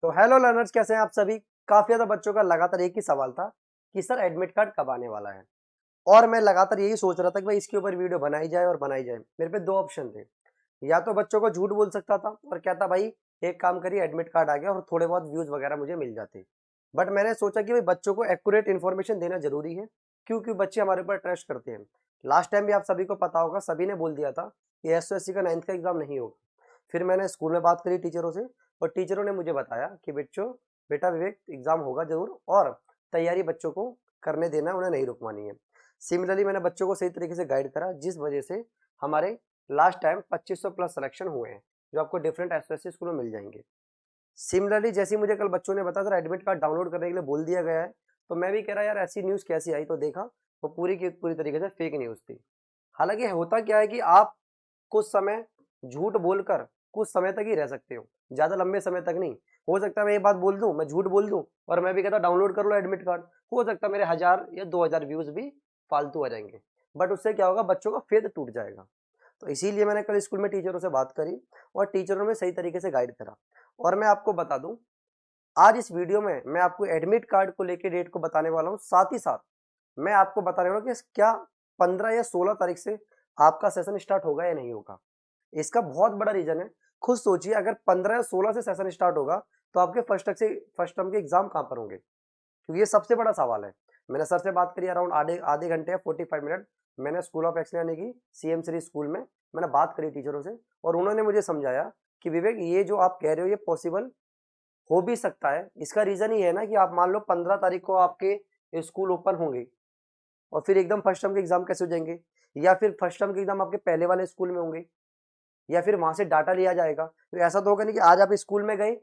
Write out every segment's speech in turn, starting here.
तो hello learners, कैसे हैं आप सभी। काफी ज्यादा बच्चों का लगातार एक ही सवाल था कि सर एडमिट कार्ड कब आने वाला है। और मैं लगातार यही सोच रहा था कि भाई इसके ऊपर वीडियो बनाई जाए और बनाई जाए। मेरे पे दो ऑप्शन थे, या तो बच्चों को झूठ बोल सकता था और कहता भाई एक काम करिए एडमिट कार्ड आ गया और थोड़े बहुत व्यूज वगैरह मुझे मिल जाते। बट मैंने सोचा कि भाई बच्चों को एक्यूरेट इन्फॉर्मेशन देना जरूरी है, क्योंकि बच्चे हमारे ऊपर ट्रस्ट करते हैं। लास्ट टाइम भी आप सभी को पता होगा, सभी ने बोल दिया था कि एसओएससी का 9th का एग्जाम नहीं होगा। फिर मैंने स्कूल में बात करी टीचरों से, और टीचरों ने मुझे बताया कि बच्चों बेटा विवेक एग्जाम होगा जरूर, और तैयारी बच्चों को करने देना, उन्हें नहीं रुकवानी है। सिमिलरली मैंने बच्चों को सही तरीके से गाइड करा, जिस वजह से हमारे लास्ट टाइम 2500 प्लस सिलेक्शन हुए हैं, जो आपको डिफरेंट एसओएससी स्कूल में मिल जाएंगे। सिमिलरली जैसे ही मुझे कल बच्चों ने बताया था एडमिट कार्ड डाउनलोड करने के लिए बोल दिया गया है, तो मैं भी कह रहा यार ऐसी न्यूज़ कैसी आई, तो देखा वो पूरी की पूरी तरीके से फेक न्यूज़ थी। हालांकि होता क्या है कि आप कुछ समय झूठ बोलकर कुछ समय तक ही रह सकते हो, ज्यादा लंबे समय तक नहीं। हो सकता है मैं ये बात बोल दूं, मैं झूठ बोल दूं और मैं भी कहता डाउनलोड कर लो एडमिट कार्ड, हो सकता है मेरे 1000 या 2000 व्यूज भी फालतू आ जाएंगे। बट उससे क्या होगा, बच्चों का फेथ टूट जाएगा। तो इसीलिए मैंने कल स्कूल में टीचरों से बात करी और टीचरों ने सही तरीके से गाइड करा। और मैं आपको बता दूं, आज इस वीडियो में मैं आपको एडमिट कार्ड को लेके डेट को बताने वाला हूं, साथ ही साथ मैं आपको बताने वाला हूं कि क्या 15 या 16 तारीख से आपका सेशन स्टार्ट होगा या नहीं होगा। इसका बहुत बड़ा रीजन है। खुद सोचिए, अगर 15 या 16 से सेशन स्टार्ट होगा तो आपके फर्स्ट टर्म के एग्जाम कहां पर होंगे, क्योंकि ये सबसे बड़ा सवाल है। मैंने सर से बात करी अराउंड आधे आधे घंटे या 45 मिनट। मैंने स्कूल ऑफ एक्सलेंस यानी कि सीएम सीरीज स्कूल में मैंने बात करी टीचरों से, और उन्होंने मुझे समझाया कि विवेक ये जो आप कह रहे हो ये पॉसिबल हो भी सकता है। इसका रीजन ये है ना कि आप मान लो 15 तारीख को आपके स्कूल ओपन होंगे और फिर एकदम फर्स्ट टर्म के एग्जाम कैसे हो जाएंगे, या फिर फर्स्ट टर्म के एग्जाम आपके पहले वाले स्कूल में होंगे, या फिर वहां से डाटा लिया जाएगा। तो ऐसा तो होगा नहीं कि आज आप स्कूल में गए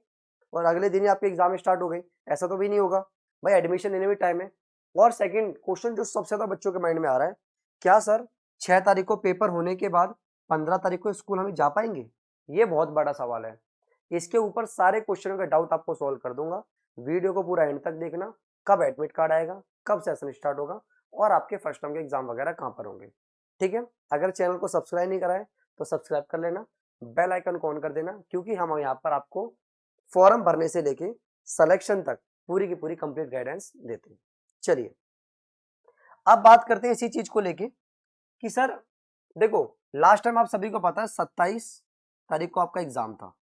और अगले दिन ही आपके एग्जाम स्टार्ट हो गए, ऐसा तो भी नहीं होगा। भाई एडमिशन लेने में टाइम है। और सेकंड क्वेश्चन जो सबसे ज्यादा बच्चों के माइंड में आ रहा है, क्या सर 6 तारीख को पेपर होने के बाद 15 तारीख को स्कूल हम जा पाएंगे? ये बहुत बड़ा सवाल है। इसके ऊपर सारे क्वेश्चनों का डाउट आपको सॉल्व कर दूंगा। वीडियो को पूरा एंड तक देखना, कब एडमिट कार्ड आएगा, कब सेशन स्टार्ट होगा, और आपके फर्स्ट टर्म के एग्जाम वगैरह कहाँ पर होंगे। ठीक है, अगर चैनल को सब्सक्राइब नहीं करा है तो सब्सक्राइब कर लेना, बेल आइकन को ऑन कर देना, क्योंकि हम यहाँ पर आपको फॉर्म भरने से लेके सिलेक्शन तक पूरी की पूरी कंप्लीट गाइडेंस देते हैं। चलिए अब बात करते हैं इसी चीज को लेके कि सर देखो, लास्ट टाइम आप सभी को पता है 27 तारीख को आपका एग्जाम था।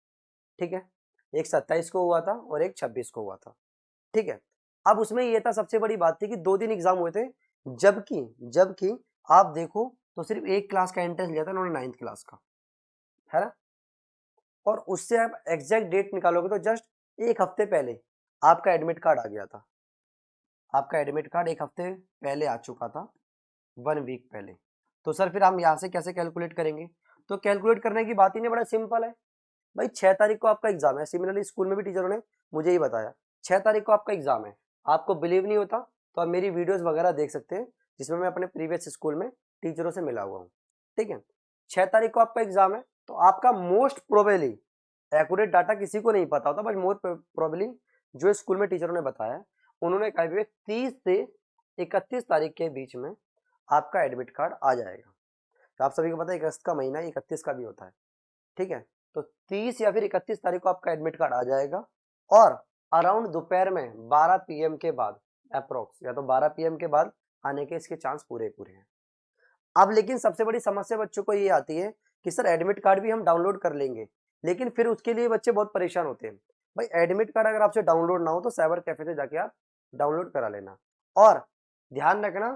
ठीक है, एक 27 को हुआ था और एक 26 को हुआ था। ठीक है, अब उसमें ये था, सबसे बड़ी बात थी कि 2 दिन एग्जाम हुए थे, जबकि जबकि आप देखो तो सिर्फ एक क्लास का एंट्रेंस लिया था उन्होंने, 9th क्लास का, है ना। और उससे आप एग्जैक्ट डेट निकालोगे तो जस्ट एक हफ्ते पहले आपका एडमिट कार्ड आ गया था। आपका एडमिट कार्ड एक हफ्ते पहले आ चुका था, 1 वीक पहले। तो सर फिर हम यहाँ से कैसे कैलकुलेट करेंगे? तो कैलकुलेट करने की बात ही नहीं, बड़ा सिंपल है। भाई 6 तारीख को आपका एग्जाम है, सिमिलरली स्कूल में भी टीचरों ने मुझे ही बताया 6 तारीख को आपका एग्जाम है। आपको बिलीव नहीं होता तो आप मेरी वीडियोस वगैरह देख सकते हैं, जिसमें मैं अपने प्रीवियस स्कूल में टीचरों से मिला हुआ हूँ। ठीक है, 6 तारीख को आपका एग्जाम है, तो आपका मोस्ट प्रोबेबली, एक्यूरेट डाटा किसी को नहीं पता होता, बट मोस्ट प्रोबेबली जो स्कूल में टीचरों ने बताया, उन्होंने कहा भी 30 से 31 तारीख के बीच में आपका एडमिट कार्ड आ जाएगा। तो आप सभी को पता है अगस्त का महीना 31 का भी होता है। ठीक है, तो 30 या फिर 31 तारीख को आपका एडमिट कार्ड आ जाएगा, और अराउंड दोपहर में 12 पीएम के बाद अप्रोक्स, या तो 12 पीएम के बाद आने के इसके चांस पूरे पूरे हैं। अब लेकिन सबसे बड़ी समस्या बच्चों को ये आती है कि सर एडमिट कार्ड भी हम डाउनलोड कर लेंगे, लेकिन फिर उसके लिए बच्चे बहुत परेशान होते हैं। भाई एडमिट कार्ड अगर आपसे डाउनलोड ना हो तो साइबर कैफे से जाके आप डाउनलोड करा लेना, और ध्यान रखना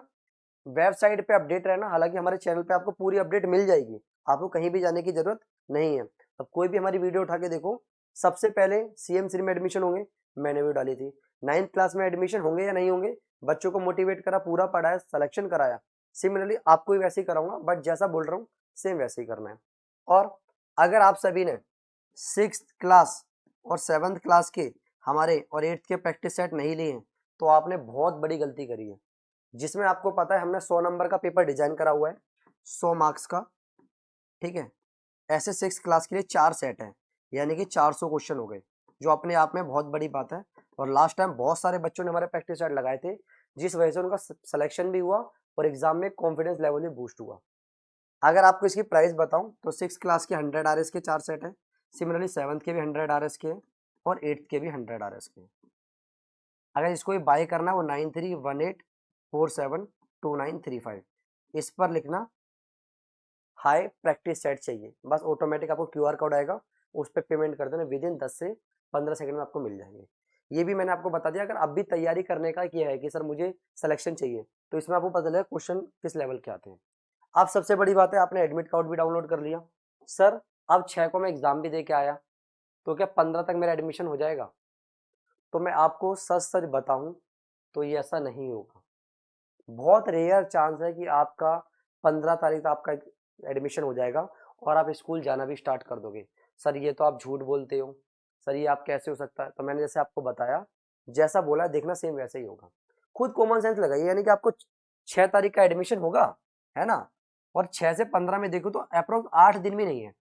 वेबसाइट पे अपडेट रहना। हालांकि हमारे चैनल पे आपको पूरी अपडेट मिल जाएगी, आपको कहीं भी जाने की जरूरत नहीं है। अब कोई भी हमारी वीडियो उठा के देखो, सबसे पहले सीएम श्री में एडमिशन होंगे, मैंने वीडियो डाली थी। 9th क्लास में एडमिशन होंगे या नहीं होंगे, बच्चों को मोटिवेट करा, पूरा पढ़ाया, सिलेक्शन कराया। सिमिलरली आपको भी वैसे ही कराऊंगा, बट जैसा बोल रहा हूँ सेम वैसे ही करना है। और अगर आप सभी ने 6th क्लास और 7th क्लास के हमारे और 8th के प्रैक्टिस सेट नहीं लिए हैं, तो आपने बहुत बड़ी गलती करी है। जिसमें आपको पता है हमने 100 नंबर का पेपर डिजाइन करा हुआ है, 100 मार्क्स का। ठीक है, ऐसे 6 क्लास के लिए 4 सेट है, यानी कि 400 क्वेश्चन हो गए, जो अपने आप में बहुत बड़ी बात है। और लास्ट टाइम बहुत सारे बच्चों ने हमारे प्रैक्टिस सेट लगाए थे, जिस वजह से उनका सिलेक्शन भी हुआ और एग्जाम में कॉन्फिडेंस लेवल भी बूस्ट हुआ। अगर आपको इसकी प्राइस बताऊं तो 6 क्लास के 100 RS के 4 सेट है, सिमिलरली 7th के भी 100 RS के, और 8th के भी 100 RS के। अगर इसको भी बाय करना है वो 9318472935 इस पर लिखना हाई प्रैक्टिस सेट चाहिए, बस ऑटोमेटिक आपको QR कोड आएगा, उस पर पेमेंट कर देना, विद इन 10 से 15 सेकंड में आपको मिल जाएंगे। ये भी मैंने आपको बता दिया। अगर अब भी तैयारी करने का किया है कि सर मुझे सिलेक्शन चाहिए, तो इसमें आपको पता लगेगा क्वेश्चन किस लेवल के आते हैं। अब सबसे बड़ी बात है, आपने एडमिट कार्ड भी डाउनलोड कर लिया। सर अब 6 को मैं एग्जाम भी दे के आया, तो क्या 15 तक मेरा एडमिशन हो जाएगा? तो मैं आपको सच सच बताऊं तो ये ऐसा नहीं होगा। बहुत रेयर चांस है कि आपका 15 तारीख तक आपका एडमिशन हो जाएगा और आप स्कूल जाना भी स्टार्ट कर दोगे। सर ये तो आप झूठ बोलते हो, सर ये आप कैसे हो सकता है? तो मैंने जैसे आपको बताया, जैसा बोला देखना सेम वैसे ही होगा। खुद कॉमन सेंस लगाइए, यानी कि आपको 6 तारीख का एडमिशन होगा, है ना, और 6 से 15 में देखो तो अप्रोक्स 8 दिन भी नहीं है।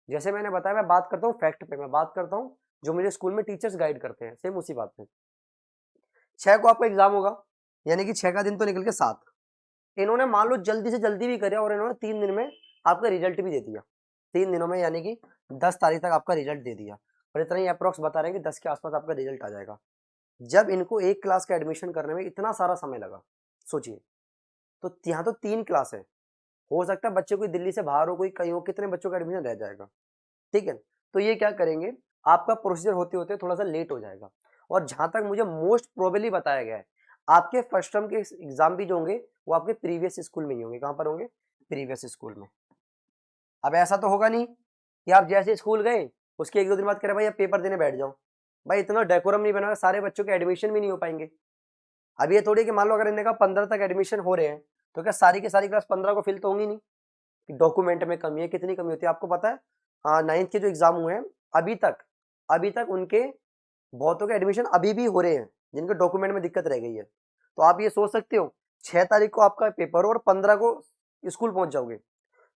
जैसे मैंने बताया, मैं बात करता हूँ फैक्ट पे, मैं बात करता हूँ जो मुझे स्कूल में टीचर्स गाइड करते हैं, सेम उसी बात पे। 6 को आपका एग्जाम होगा, यानी कि 6 का दिन तो निकल के 7। इन्होंने मान लो जल्दी से जल्दी भी करे और इन्होंने 3 दिन में आपका रिजल्ट भी दे दिया, 3 दिनों में, यानी कि 10 तारीख तक आपका रिजल्ट दे दिया, और इतना ही अप्रोक्स बता रहे हैं कि 10 के आसपास आपका रिजल्ट आ जाएगा। जब इनको एक क्लास का एडमिशन करने में इतना सारा समय लगा, सोचिए, तो यहाँ तो 3 क्लास है, हो सकता है बच्चे कोई दिल्ली से बाहर हो, कोई कहीं हो, कितने बच्चों का एडमिशन रह जाएगा, ठीक है। तो ये क्या करेंगे, आपका प्रोसीजर होते होते थोड़ा सा लेट हो जाएगा। और जहां तक मुझे मोस्ट प्रोबेबली बताया गया है, आपके फर्स्ट टर्म के एग्जाम भी जो होंगे वो आपके प्रीवियस स्कूल में ही होंगे। कहां पर होंगे? प्रीवियस स्कूल में। अब ऐसा तो होगा नहीं कि आप जैसे स्कूल गए उसके 1-2 दिन बाद कह रहे भाई अब पेपर देने बैठ जाओ। भाई इतना डेकोरम नहीं बना, सारे बच्चों के एडमिशन भी नहीं हो पाएंगे। अब ये थोड़ी कि मान लो अगर इनका 15 तक एडमिशन हो रहे हैं, तो क्या सारी की सारी क्लास 15 को फिल तो होंगी नहीं? डॉक्यूमेंट में कमी है, कितनी कमी होती है आपको पता है? हाँ, 9th के जो एग्जाम हुए हैं अभी तक उनके बहुतों के एडमिशन अभी भी हो रहे हैं, जिनके डॉक्यूमेंट में दिक्कत रह गई है। तो आप ये सोच सकते हो 6 तारीख को आपका पेपर हो और 15 को स्कूल पहुंच जाओगे।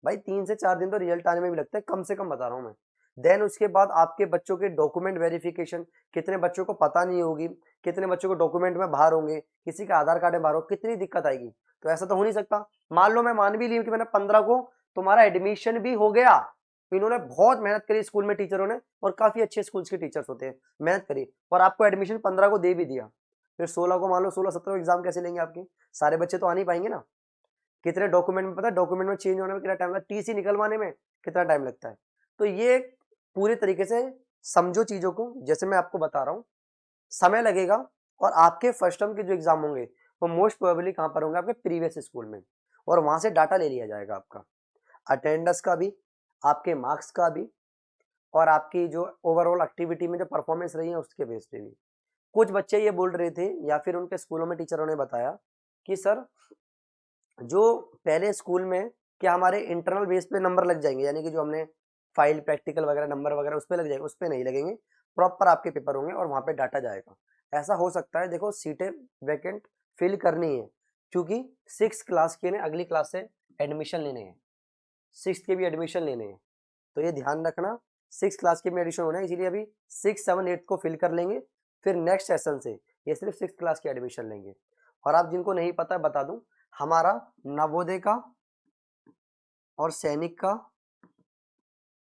भाई 3 से 4 दिन तो रिजल्ट आने में भी लगता है, कम से कम बता रहा हूं मैं। देन उसके बाद आपके बच्चों के डॉक्यूमेंट वेरिफिकेशन, कितने बच्चों को पता नहीं होगी, कितने बच्चों को डॉक्यूमेंट में बाहर होंगे, किसी का आधार कार्ड में बाहर हो, कितनी दिक्कत आएगी। तो ऐसा तो हो नहीं सकता। मान लो मैं मान भी ली कि मैंने 15 को तुम्हारा एडमिशन भी हो गया, इन्होंने बहुत मेहनत करी स्कूल में टीचरों ने, और काफी अच्छे स्कूल्स के टीचर्स होते हैं, मेहनत करी, और आपको एडमिशन 15 को दे भी दिया, फिर 16 को मान लो 16-17 एग्जाम कैसे लेंगे आपके? सारे बच्चे तो आ नहीं पाएंगे ना। कितने डॉक्यूमेंट में, पता है डॉक्यूमेंट में चेंज होने में कितना टाइम लगता है, TC निकलवाने में कितना टाइम लगता है। तो ये पूरी तरीके से समझो चीजों को, जैसे मैं आपको बता रहा हूँ, समय लगेगा। और आपके फर्स्ट टर्म के जो एग्जाम होंगे वो मोस्ट प्रोबेबली कहां पर होंगे? आपके प्रीवियस स्कूल में, और वहां से डाटा ले लिया जाएगा आपका अटेंडेंस का भी, आपके मार्क्स का भी, और आपकी जो ओवरऑल एक्टिविटी में जो परफॉर्मेंस रही है उसके बेस पे भी। कुछ बच्चे ये बोल रहे थे, या फिर उनके स्कूलों में टीचरों ने बताया कि सर जो पहले स्कूल में क्या हमारे इंटरनल बेस पे नंबर लग जाएंगे, यानी कि जो हमने फाइल प्रैक्टिकल वगैरह नंबर वगैरह उस पे लग जाएंगे, उस पे नहीं लगेंगे, प्रॉपर आपके पेपर होंगे और वहां पे डाटा जाएगा। ऐसा हो सकता है, देखो सीटें वैकेंट फिल करनी है, क्योंकि 6 क्लास के ने अगली क्लास से एडमिशन लेने हैं, 6th के भी एडमिशन लेने हैं, तो ये ध्यान रखना 6 क्लास के भी एडमिशन होना है, इसीलिए अभी 6, 7, 8 को फिल कर लेंगे, फिर नेक्स्ट सेशन से ये सिर्फ 6 क्लास के एडमिशन लेंगे। और आप जिनको नहीं पता है बता दूं, हमारा नवोदय का और सैनिक का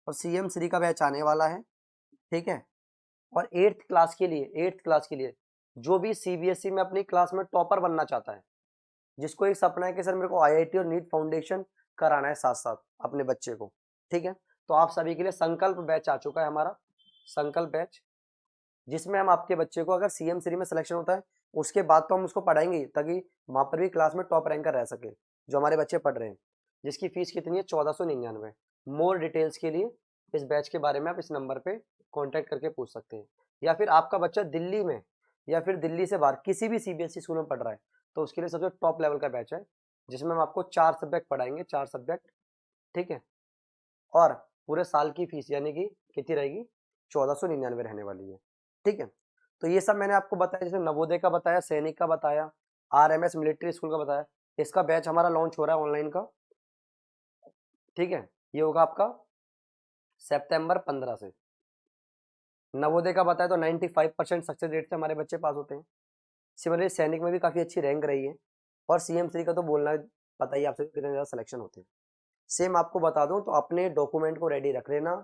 और CM श्री का बैच आने वाला है, ठीक है। और 8th क्लास के लिए जो भी CBSE में अपनी क्लास में टॉपर बनना चाहता है, जिसको एक सपना है कि सर मेरे को IIT और नीट फाउंडेशन कराना है साथ साथ अपने बच्चे को, ठीक है, तो आप सभी के लिए संकल्प बैच आ चुका है हमारा, संकल्प बैच, जिसमें हम आपके बच्चे को अगर CM श्री में सिलेक्शन होता है उसके बाद तो हम उसको पढ़ाएंगे, ताकि वहां पर भी क्लास में टॉप रैंकर रह सके जो हमारे बच्चे पढ़ रहे हैं, जिसकी फीस कितनी है? 1499। मोर डिटेल्स के लिए इस बैच के बारे में आप इस नंबर पे कांटेक्ट करके पूछ सकते हैं। या फिर आपका बच्चा दिल्ली में या फिर दिल्ली से बाहर किसी भी CBSE स्कूल में पढ़ रहा है, तो उसके लिए सबसे टॉप लेवल का बैच है, जिसमें हम आपको 4 सब्जेक्ट पढ़ाएंगे, 4 सब्जेक्ट, ठीक है। और पूरे साल की फीस यानी कि कितनी रहेगी? 1499 रहने वाली है, ठीक है। तो ये सब मैंने आपको बताया, जैसे नवोदय का बताया, सैनिक का बताया, RMS मिलिट्री स्कूल का बताया। इसका बैच हमारा लॉन्च हो रहा है ऑनलाइन का, ठीक है, ये होगा आपका सितंबर 15 से। नवोदय का बताया तो 95% सक्सेस रेट से हमारे बच्चे पास होते हैं। सिमिलरली सैनिक में भी काफी अच्छी रैंक रही है, और CM श्री का तो बोलना पता ही आपसे कितने ज्यादा सिलेक्शन होते हैं। सेम आपको बता दूं तो अपने डॉक्यूमेंट को रेडी रख लेना,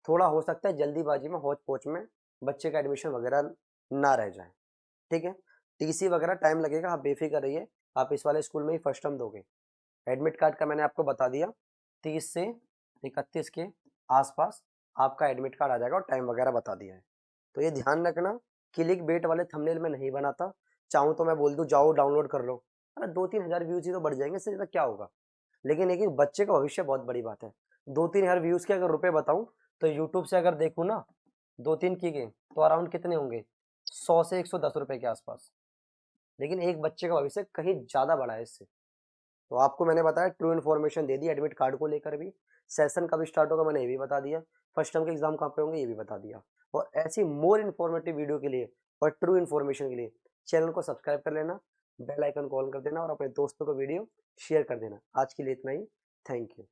थोड़ा हो सकता है जल्दीबाजी में, होच पोच में बच्चे का एडमिशन वगैरह ना रह जाए, ठीक है। टीसी वगैरह टाइम लगेगा, आप बेफिक्र रहिए, आप इस वाले स्कूल में ही फर्स्ट टर्म दोगे। एडमिट कार्ड का मैंने आपको बता दिया, 30 से 31 के आसपास आपका एडमिट कार्ड आ जाएगा और टाइम वगैरह बता दिया है। तो ये ध्यान रखना, क्लिक बेट वाले थंबनेल में नहीं बनाता। चाहूँ तो मैं बोल दूँ जाओ डाउनलोड कर लो, अरे 2-3 हज़ार व्यूज ही तो बढ़ जाएंगे, इससे ज़्यादा क्या होगा। लेकिन एक एक बच्चे का भविष्य बहुत बड़ी बात है। 2-3 हज़ार व्यूज के अगर रुपए बताऊं तो यूट्यूब से अगर देखूँ ना, 2-3 की गए तो अराउंड कितने होंगे, 100 से 110 रुपए के आसपास। लेकिन एक बच्चे का भविष्य कहीं ज़्यादा बड़ा है इससे। तो आपको मैंने बताया, ट्रू इन्फॉर्मेशन दे दी एडमिट कार्ड को लेकर भी, सेशन कब स्टार्ट होगा मैंने ये भी बता दिया, फर्स्ट टर्म के एग्जाम कहाँ पे होंगे ये भी बता दिया। और ऐसी मोर इन्फॉर्मेटिव वीडियो के लिए और ट्रू इन्फॉर्मेशन के लिए चैनल को सब्सक्राइब कर लेना, बेल आइकन को ऑन कर देना और अपने दोस्तों को वीडियो शेयर कर देना। आज के लिए इतना ही, थैंक यू।